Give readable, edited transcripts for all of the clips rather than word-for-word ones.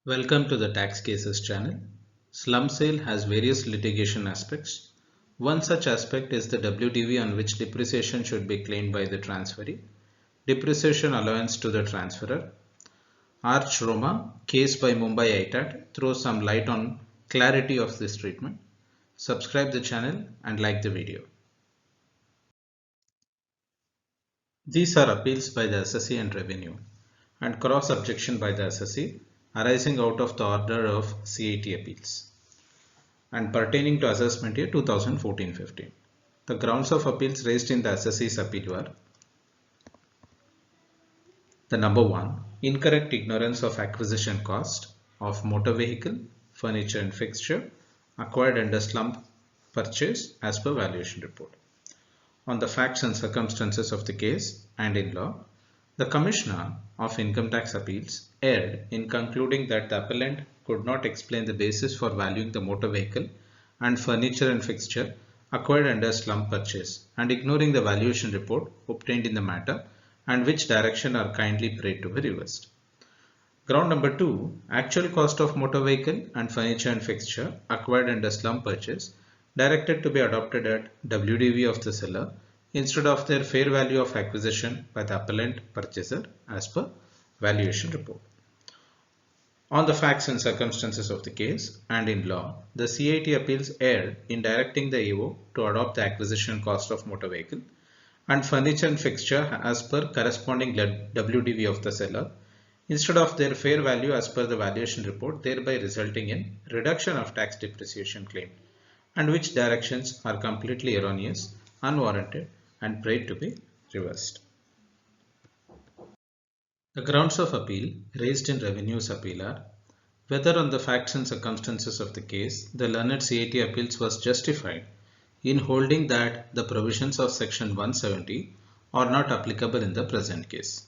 Welcome to the Tax Cases channel. Slum sale has various litigation aspects. One such aspect is the WDV on which depreciation should be claimed by the transferee, depreciation allowance to the transferor. Arch Roma, case by Mumbai ITAT, throws some light on clarity of this treatment. Subscribe the channel and like the video. These are appeals by the assessee and revenue and cross objection by the assessee arising out of the order of CIT appeals and pertaining to assessment year 2014-15. The grounds of appeals raised in the assessee's appeal were: the number 1, incorrect ignorance of acquisition cost of motor vehicle, furniture and fixture acquired under slump purchase as per valuation report. On the facts and circumstances of the case and in law, the Commissioner of Income Tax Appeals erred in concluding that the appellant could not explain the basis for valuing the motor vehicle and furniture and fixture acquired under slump purchase and ignoring the valuation report obtained in the matter, and which direction are kindly prayed to be reversed. Ground number 2, actual cost of motor vehicle and furniture and fixture acquired under slump purchase directed to be adopted at WDV of the seller instead of their fair value of acquisition by the appellant purchaser as per valuation report. On the facts and circumstances of the case and in law, the CIT appeals erred in directing the AO to adopt the acquisition cost of motor vehicle and furniture and fixture as per corresponding WDV of the seller instead of their fair value as per the valuation report, thereby resulting in reduction of tax depreciation claim, and which directions are completely erroneous, unwarranted and prayed to be reversed. The grounds of appeal raised in revenue's appeal are: whether on the facts and circumstances of the case, the learned CIT appeals was justified in holding that the provisions of section 170 are not applicable in the present case.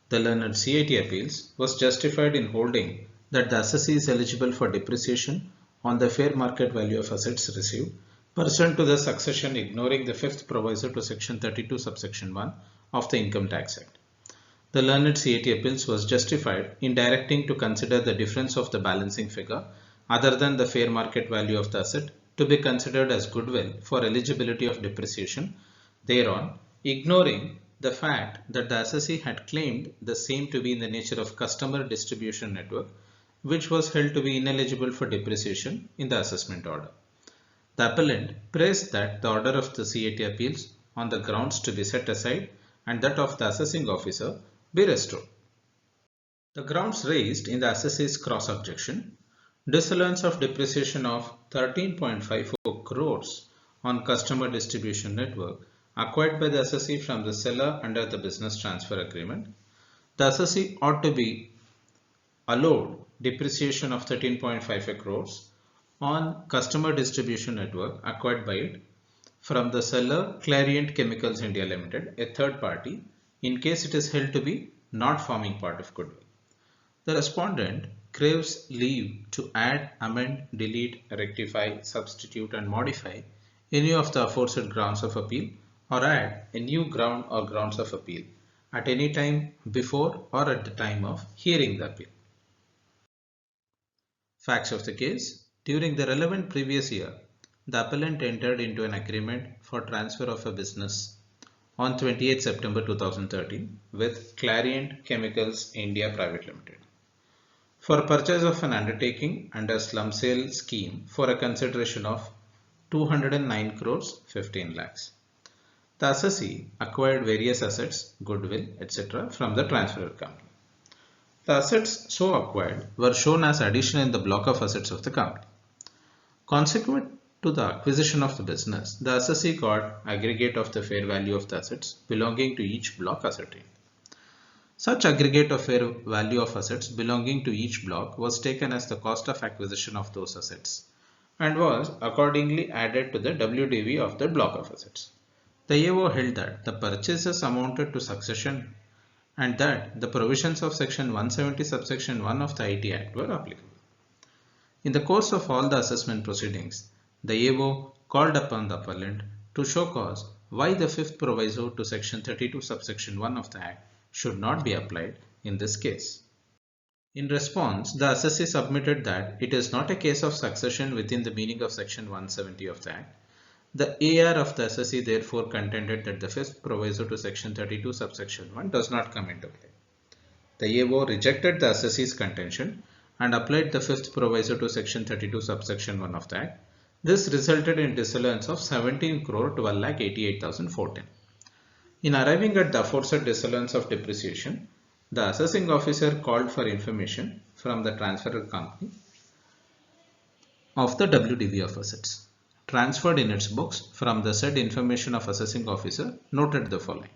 The learned CIT appeals was justified in holding that the assessee is eligible for depreciation on the fair market value of assets received pursuant to the succession, ignoring the 5th proviso to section 32 subsection 1 of the Income Tax Act. The learned CIT appeals was justified in directing to consider the difference of the balancing figure other than the fair market value of the asset to be considered as goodwill for eligibility of depreciation thereon, ignoring the fact that the assessee had claimed the same to be in the nature of customer distribution network, which was held to be ineligible for depreciation in the assessment order. The appellant praised that the order of the CIT appeals on the grounds to be set aside and that of the assessing officer be restored. The grounds raised in the assessee's cross objection: disallowance of depreciation of 13.54 crores on customer distribution network acquired by the assessee from the seller under the business transfer agreement. The assessee ought to be allowed depreciation of 13.55 crores on customer distribution network acquired by it from the seller Clariant Chemicals India Limited, a third party, in case it is held to be not forming part of goodwill. The respondent craves leave to add, amend, delete, rectify, substitute and modify any of the aforesaid grounds of appeal or add a new ground or grounds of appeal at any time before or at the time of hearing the appeal. Facts of the case: during the relevant previous year, the appellant entered into an agreement for transfer of a business on 28 September 2013 with Clariant Chemicals India Private Limited for purchase of an undertaking under slum sale scheme for a consideration of 209 crores 15 lakhs. The assessee acquired various assets, goodwill, etc. from the transferor company. The assets so acquired were shown as addition in the block of assets of the company. Consequent to the acquisition of the business, the assessee got aggregate of the fair value of the assets belonging to each block ascertained. Such aggregate of fair value of assets belonging to each block was taken as the cost of acquisition of those assets and was accordingly added to the WDV of the block of assets. The AO held that the purchases amounted to succession and that the provisions of section 170 subsection 1 of the IT Act were applicable. In the course of all the assessment proceedings, the AO called upon the appellant to show cause why the 5th proviso to section 32 subsection 1 of the Act should not be applied in this case. In response, the assessee submitted that it is not a case of succession within the meaning of Section 170 of the Act. The AR of the assessee therefore contended that the fifth proviso to Section 32 subsection 1 does not come into play. The AO rejected the assessee's contention and applied the fifth proviso to Section 32 subsection 1 of the Act. This resulted in disallowance of 17 crore 12,88,410. In arriving at the aforesaid disallowance of depreciation, the assessing officer called for information from the transferor company of the WDV of assets. Transferred in its books from the said information of assessing officer noted the following.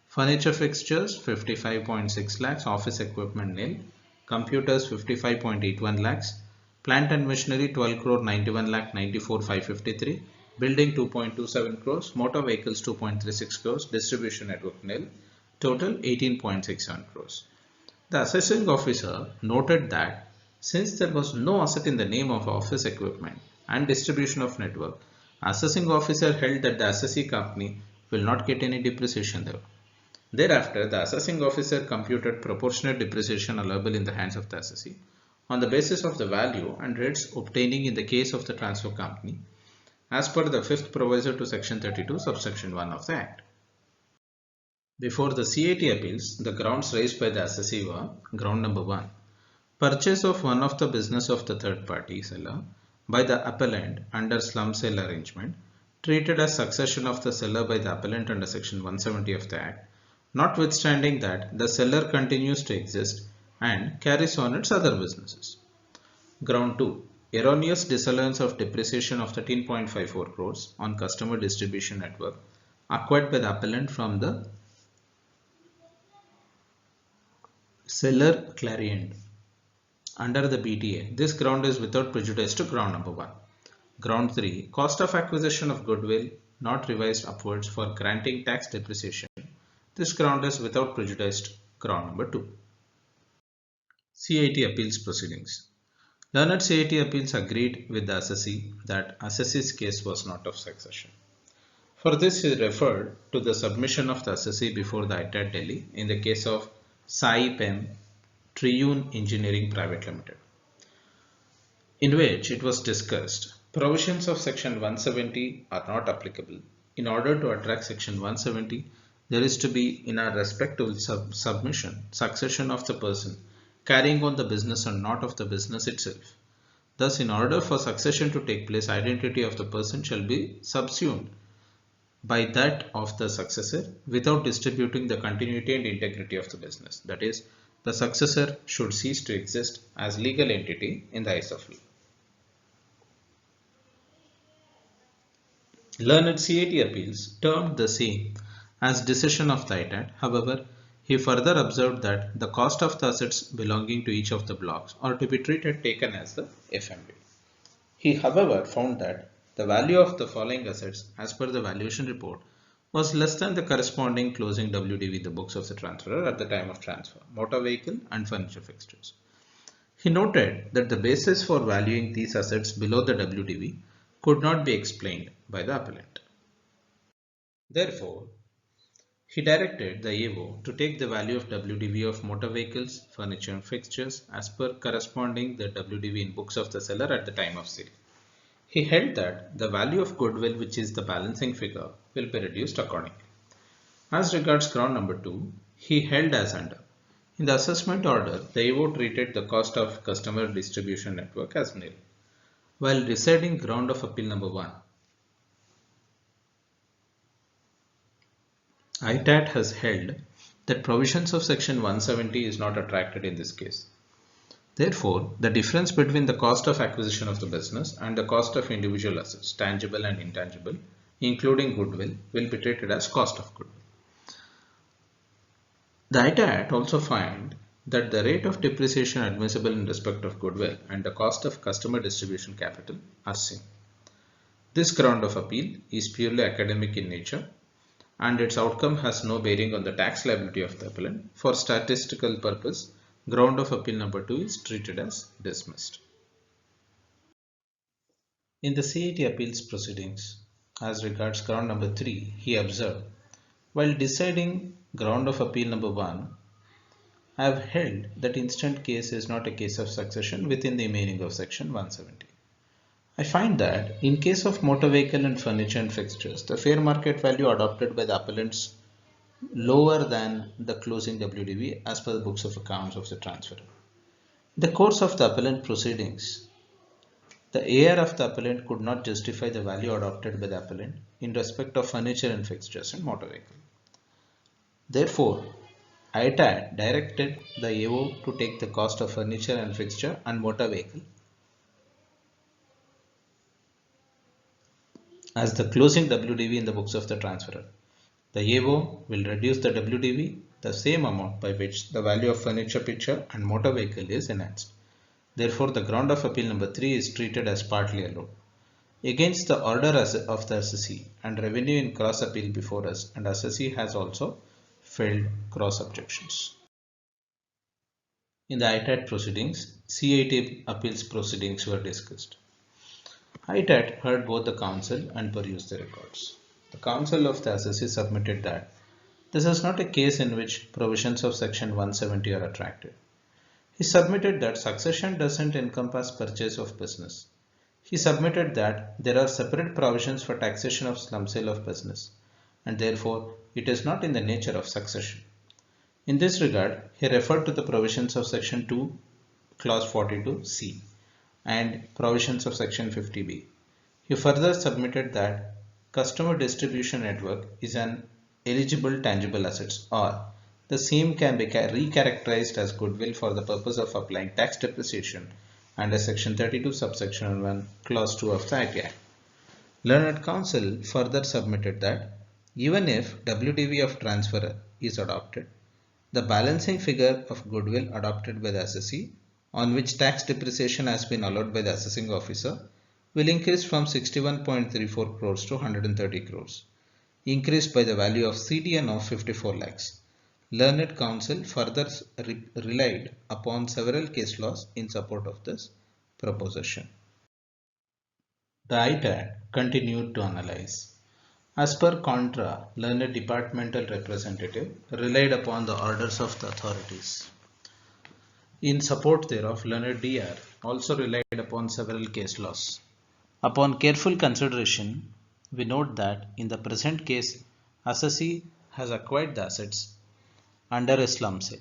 Furniture fixtures 55.6 lakhs, office equipment nil, computers 55.81 lakhs, plant and machinery 12 crore 91 lakh 94,553, building 2.27 crores, motor vehicles 2.36 crores, distribution network nil, total 18.67 crores. The assessing officer noted that since there was no asset in the name of office equipment and distribution of network, assessing officer held that the assessee company will not get any depreciation there. Thereafter, the assessing officer computed proportionate depreciation allowable in the hands of the assessee on the basis of the value and rates obtaining in the case of the transfer company as per the fifth proviso to Section 32 subsection 1 of the Act. Before the CAT appeals, the grounds raised by the assessee were: ground number 1, purchase of one of the business of the third party seller by the appellant under slum sale arrangement, treated as succession of the seller by the appellant under Section 170 of the Act, notwithstanding that the seller continues to exist and carries on its other businesses. Ground 2, erroneous disallowance of depreciation of 13.54 crores on customer distribution network acquired by the appellant from the seller Clariant under the BTA. This ground is without prejudice to ground number 1. Ground 3, cost of acquisition of goodwill not revised upwards for granting tax depreciation. This ground is without prejudice to ground number 2. CAT appeals proceedings. Learned CAT appeals agreed with the assessee that assessee's case was not of succession. For this, he referred to the submission of the assessee before the ITAT Delhi in the case of Sai Pem Triune Engineering Private Limited, in which it was discussed provisions of Section 170 are not applicable. In order to attract Section 170, there is to be, in our respective submission, succession of the person carrying on the business and not of the business itself. Thus, in order for succession to take place, identity of the person shall be subsumed by that of the successor without distributing the continuity and integrity of the business. That is, the successor should cease to exist as legal entity in the eyes of law. Learned CAT appeals termed the same as decision of the ITAT. However, he further observed that the cost of the assets belonging to each of the blocks are to be taken as the FMV. He, however, found that the value of the following assets as per the valuation report was less than the corresponding closing WDV in the books of the transferor at the time of transfer: motor vehicle and furniture fixtures. He noted that the basis for valuing these assets below the WDV could not be explained by the appellant. Therefore, he directed the AO to take the value of WDV of motor vehicles, furniture and fixtures as per corresponding the WDV in books of the seller at the time of sale. He held that the value of goodwill, which is the balancing figure, will be reduced accordingly. As regards ground number 2, he held as under. In the assessment order, the AO treated the cost of customer distribution network as nil. While deciding ground of appeal number 1, ITAT has held that provisions of Section 170 is not attracted in this case. Therefore, the difference between the cost of acquisition of the business and the cost of individual assets, tangible and intangible, including goodwill, will be treated as cost of goodwill. The ITAT also found that the rate of depreciation admissible in respect of goodwill and the cost of customer distribution capital are same. This ground of appeal is purely academic in nature, and its outcome has no bearing on the tax liability of the appellant. For statistical purpose, ground of appeal number 2 is treated as dismissed. In the CAT appeals proceedings, as regards ground number 3, he observed, while deciding ground of appeal number 1, I have held that instant case is not a case of succession within the meaning of section 170. I find that in case of motor vehicle and furniture and fixtures, the fair market value adopted by the appellants lower than the closing WDV as per the books of accounts of the transferor. In the course of the appellant proceedings, the heir of the appellant could not justify the value adopted by the appellant in respect of furniture and fixtures and motor vehicle. Therefore, ITAD directed the AO to take the cost of furniture and fixture and motor vehicle as the closing WDV in the books of the transferor. The AO will reduce the WDV the same amount by which the value of furniture, picture and motor vehicle is enhanced. Therefore, the ground of appeal number 3 is treated as partly allowed. Against the order of the assessee and revenue in cross appeal before us, and assessee has also filed cross objections. In the ITAD proceedings, CIT appeals proceedings were discussed. ITAD heard both the counsel and perused the records. The counsel of the assessee submitted that this is not a case in which provisions of section 170 are attracted. He submitted that succession doesn't encompass purchase of business. He submitted that there are separate provisions for taxation of slum sale of business, and therefore it is not in the nature of succession. In this regard, he referred to the provisions of section 2, clause 42c and provisions of section 50b. He further submitted that customer distribution network is an eligible tangible assets, or the same can be recharacterized as goodwill for the purpose of applying tax depreciation under section 32 subsection 1 clause 2 of the IT Act. Learned counsel further submitted that even if WDV of transferor is adopted, the balancing figure of goodwill adopted by the assessee, on which tax depreciation has been allowed by the assessing officer, will increase from 61.34 crores to 130 crores, increased by the value of CDN of 54 lakhs. Learned counsel further relied upon several case laws in support of this proposition. The ITAD continued to analyze. As per contra, learned departmental representative relied upon the orders of the authorities. In support thereof, learned DR also relied upon several case laws. Upon careful consideration, we note that in the present case, assessee has acquired the assets under a slum sale.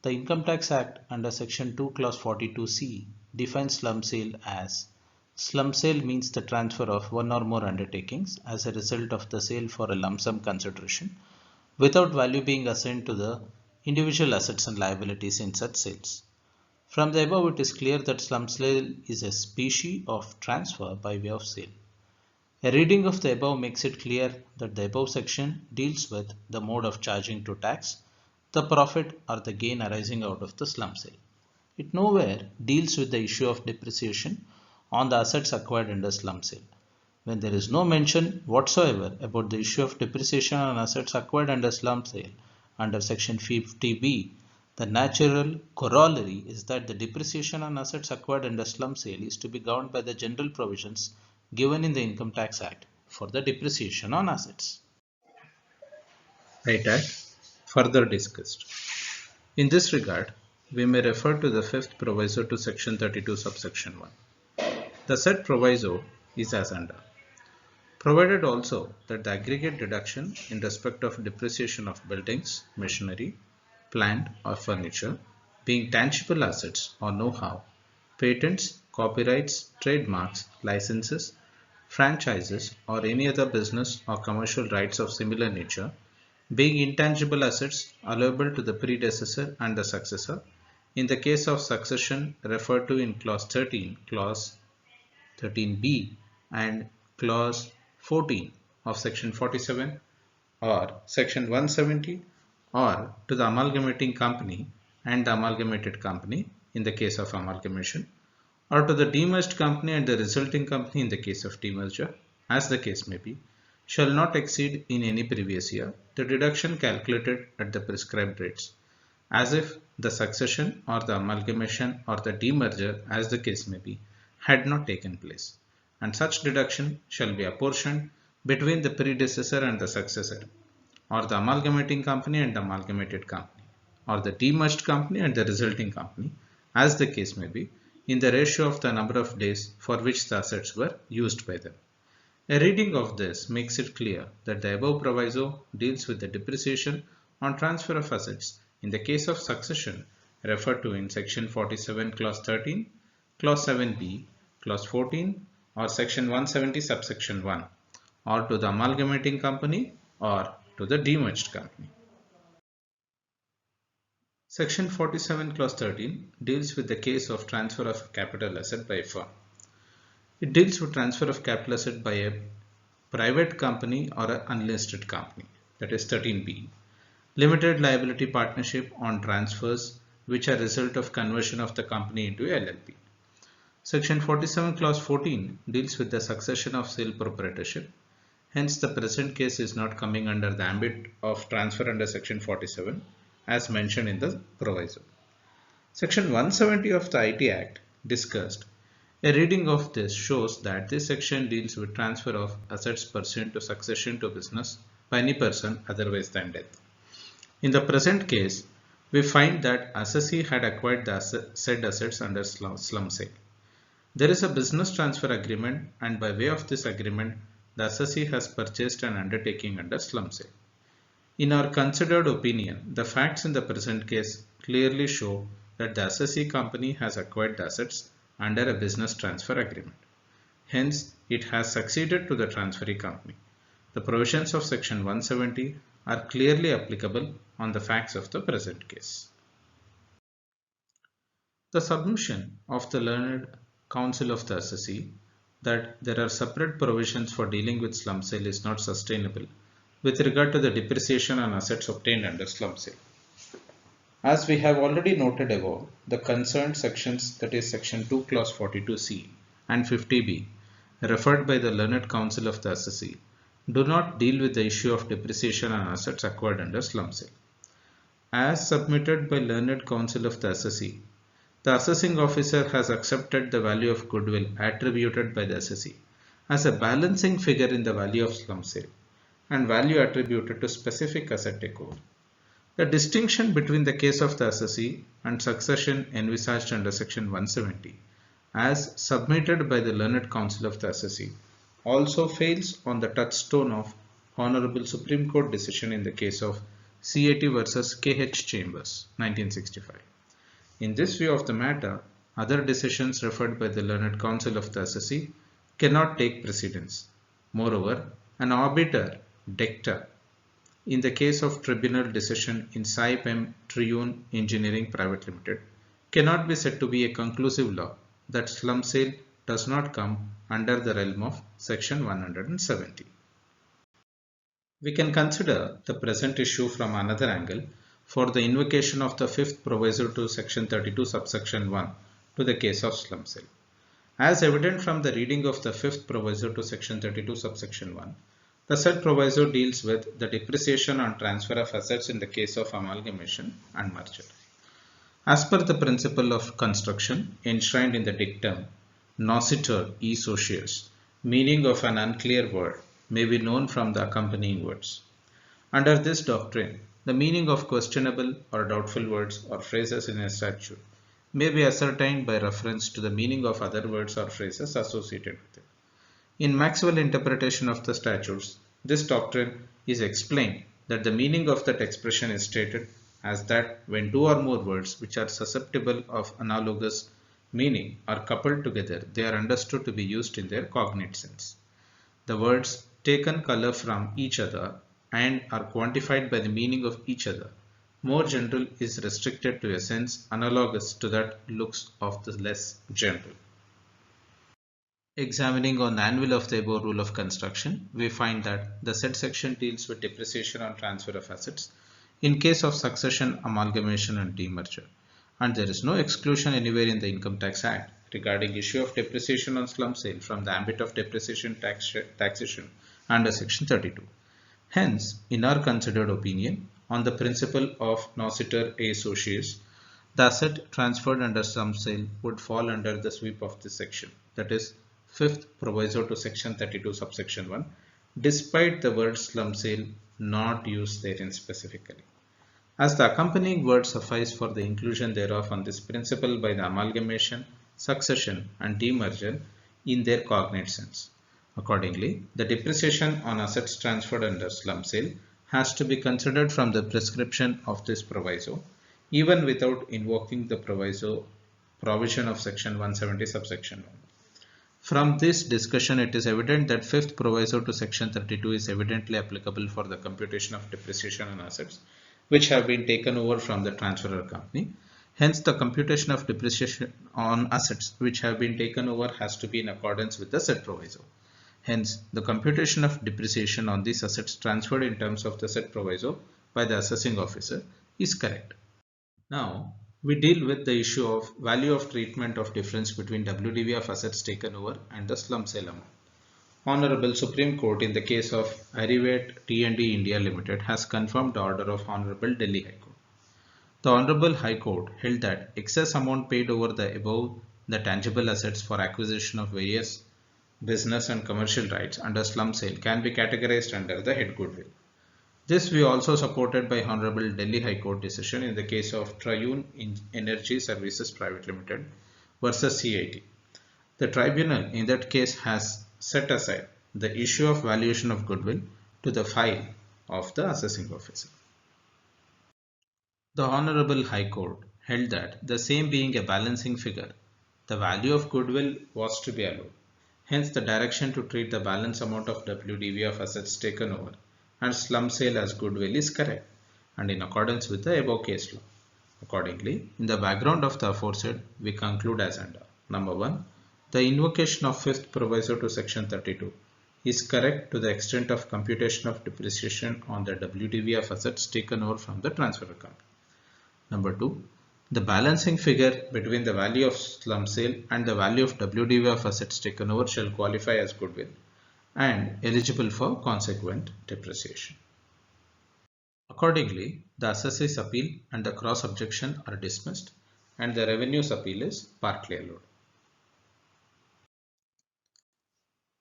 The Income Tax Act under section 2 clause 42c defines slum sale as slum sale means the transfer of one or more undertakings as a result of the sale for a lump sum consideration without value being assigned to the individual assets and liabilities in such sales. From the above, it is clear that slum sale is a species of transfer by way of sale. A reading of the above makes it clear that the above section deals with the mode of charging to tax the profit or the gain arising out of the slum sale. It nowhere deals with the issue of depreciation on the assets acquired under slum sale. When there is no mention whatsoever about the issue of depreciation on assets acquired under slum sale under section 50b, the natural corollary is that the depreciation on assets acquired under slum sale is to be governed by the general provisions given in the Income Tax Act for the depreciation on assets. ITAD further discussed. In this regard, we may refer to the fifth proviso to section 32 subsection 1. The said proviso is as under. Provided also that the aggregate deduction in respect of depreciation of buildings, machinery, plant or furniture being tangible assets or know-how, patents, copyrights, trademarks, licenses, franchises or any other business or commercial rights of similar nature being intangible assets allowable to the predecessor and the successor in the case of succession referred to in clause 13, clause 13b and clause 14 of section 47 or section 170, or to the amalgamating company and the amalgamated company in the case of amalgamation, or to the demerged company and the resulting company in the case of demerger, as the case may be, shall not exceed in any previous year the deduction calculated at the prescribed rates, as if the succession or the amalgamation or the demerger, as the case may be, had not taken place, and such deduction shall be apportioned between the predecessor and the successor, or the amalgamating company and the amalgamated company, or the demerged company and the resulting company, as the case may be, in the ratio of the number of days for which the assets were used by them. A reading of this makes it clear that the above proviso deals with the depreciation on transfer of assets in the case of succession referred to in section 47 clause 13, clause 7b, clause 14 or section 170 subsection 1, or to the amalgamating company or to the demerged company. Section 47 clause 13 deals with the case of transfer of capital asset by a firm. It deals with transfer of capital asset by a private company or an unlisted company, that is 13b. Limited liability partnership on transfers which are result of conversion of the company into LLP. Section 47 clause 14 deals with the succession of sole proprietorship. Hence the present case is not coming under the ambit of transfer under section 47 as mentioned in the proviso. Section 170 of the IT Act discussed. A reading of this shows that this section deals with transfer of assets pursuant to succession to business by any person otherwise than death. In the present case, we find that assessee had acquired the said assets under slum sale. There is a business transfer agreement, and by way of this agreement, the assessee has purchased an undertaking under slum sale. In our considered opinion, the facts in the present case clearly show that the assessee company has acquired the assets under a business transfer agreement. Hence, it has succeeded to the transferee company. The provisions of section 170 are clearly applicable on the facts of the present case. The submission of the learned counsel of the assessee that there are separate provisions for dealing with slum sale is not sustainable with regard to the depreciation on assets obtained under slum sale. As we have already noted above, the concerned sections, that is section 2 clause 42c and 50b referred by the learned counsel of the assessee do not deal with the issue of depreciation on assets acquired under slum sale. As submitted by learned counsel of the assessee, the assessing officer has accepted the value of goodwill attributed by the assessee as a balancing figure in the value of slum sale and value attributed to specific asset takeover. The distinction between the case of the assessee and succession envisaged under section 170 as submitted by the learned counsel of the assessee also fails on the touchstone of Honorable Supreme Court decision in the case of CAT versus KH Chambers 1965. In this view of the matter, other decisions referred by the learned counsel of the assessee cannot take precedence. Moreover, an arbiter dicta in the case of tribunal decision in Saipem Triune Engineering Private Limited cannot be said to be a conclusive law that slum sale does not come under the realm of section 170. We can consider the present issue from another angle for the invocation of the fifth proviso to section 32 subsection 1 to the case of slum sale. As evident from the reading of the fifth proviso to section 32 subsection 1, the said proviso deals with the depreciation on transfer of assets in the case of amalgamation and merger. As per the principle of construction enshrined in the dictum nocitur e socius, meaning of an unclear word may be known from the accompanying words. Under this doctrine, the meaning of questionable or doubtful words or phrases in a statute may be ascertained by reference to the meaning of other words or phrases associated with it. In Maxwell interpretation of the statutes, this doctrine is explained that the meaning of that expression is stated as that when two or more words which are susceptible of analogous meaning are coupled together, they are understood to be used in their cognate sense. The words taken color from each other and are quantified by the meaning of each other. More general is restricted to a sense analogous to that looks of the less general. Examining on the anvil of the above rule of construction, we find that the said section deals with depreciation on transfer of assets in case of succession, amalgamation and demerger, and there is no exclusion anywhere in the Income Tax Act regarding issue of depreciation on slum sale from the ambit of depreciation taxation under section 32. Hence, in our considered opinion, on the principle of nocitur e socius, the asset transferred under slum sale would fall under the sweep of this section, that is, fifth proviso to section 32 subsection 1, despite the word slum sale not used therein specifically. as the accompanying words suffice for the inclusion thereof on this principle by the amalgamation, succession, and demerger in their cognate sense. Accordingly, the depreciation on assets transferred under slump sale has to be considered from the prescription of this proviso, even without invoking the provision of section 170 subsection 1. From this discussion, it is evident that fifth proviso to section 32 is evidently applicable for the computation of depreciation on assets which have been taken over from the transferor company. Hence, the computation of depreciation on assets which have been taken over has to be in accordance with the said proviso. Hence, the computation of depreciation on these assets transferred in terms of the said proviso by the assessing officer is correct. Now, we deal with the issue of value of treatment of difference between WDV of assets taken over and the slump sale amount. Honorable Supreme Court in the case of Arrivat T&D India Limited has confirmed the order of Honorable Delhi High Court. The Honorable High Court held that excess amount paid over the above the tangible assets for acquisition of various business and commercial rights under slump sale can be categorized under the head goodwill. This view also supported by Honorable Delhi High Court decision in the case of Triune Energy Services Private Limited versus CIT. The tribunal in that case has set aside the issue of valuation of goodwill to the file of the assessing officer. The Honorable High Court held that the same being a balancing figure, the value of goodwill was to be allowed. Hence, the direction to treat the balance amount of WDV of assets taken over and slump sale as goodwill is correct and in accordance with the above case law. Accordingly, in the background of the aforesaid, we conclude as under. Number 1. The invocation of fifth proviso to section 32 is correct to the extent of computation of depreciation on the WDV of assets taken over from the transferor company. Number 2. The balancing figure between the value of slump sale and the value of WDV of assets taken over shall qualify as goodwill and eligible for consequent depreciation. Accordingly, the assessor's appeal and the cross objection are dismissed and the revenue's appeal is partly allowed.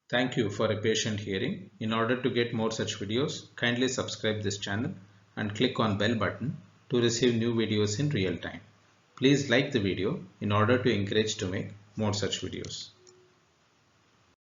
Thank you for a patient hearing. In order to get more such videos, kindly subscribe this channel and click on bell button to receive new videos in real time. Please like the video in order to encourage to make more such videos.